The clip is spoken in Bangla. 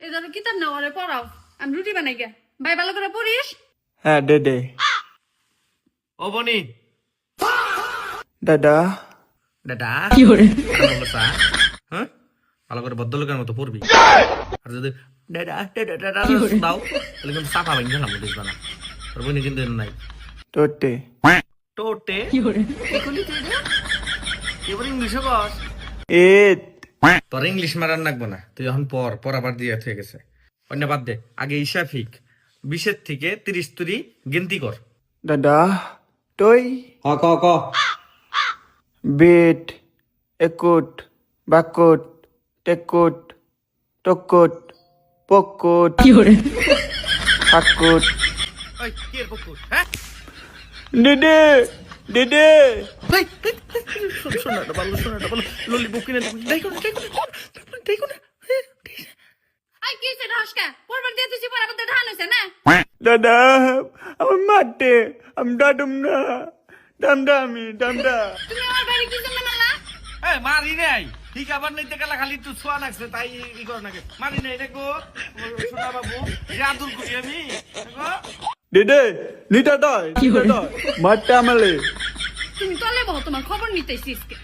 এই ধরো কিতাব না ওরে পড়াও, আমি রুটি বানাই গে। ভাই ভালো করে পড়িস। হ্যাঁ দে। ও বনি দাদা দাদা কি করে? হ্যাঁ ভালো করে ভদ্রলোকের মতো পড়বি। আর যদি দাদা দাদা দাদা দাও তাহলে কিন্তু চাপা ভাঙি গেলাম বুঝবা না। তোর বনি কিন্তু নাই তোতে টোটে কি করে? এবার ইংলিশে কর। এত তোর ইংলিশ মারার লাগবো না, তুই এখন পর আবার দিয়ে হয়ে গেছে। অন্য বাদ দে, আগে ঈশা ফিক 20 থেকে 30 তুরি গিনতি কর। দাদা তুই ক বেট একুট বাকুট টেকুট টকুট পকুট কি করে? হাকুট ওই কি এর বকু হ্যাঁ দিদি দিদি শোনাটা ভালো ললি বকিনে দেখো না আই কি সে ঢাসকা পড়বার দিয়ে তুই পড়া করতে ধান হইছে না? দাদা আমার মারতে আমি দাদুম না দামদামি দামদা তুমি আমার বাড়ি কি জন্য মারলা? এই মারি নাই ঠিক আবার নিতে গেলা খালি একটু ছোঁয়া লাগছে তাই ই কর নাকি মারি নাই দেখো সোনা বাবু জাদুর করি আমি দেখো দিদি নিটা দয় কি হলো? মারতে আমালে তুমি তলে বহ, তোমার খবর নিতেছিস কে?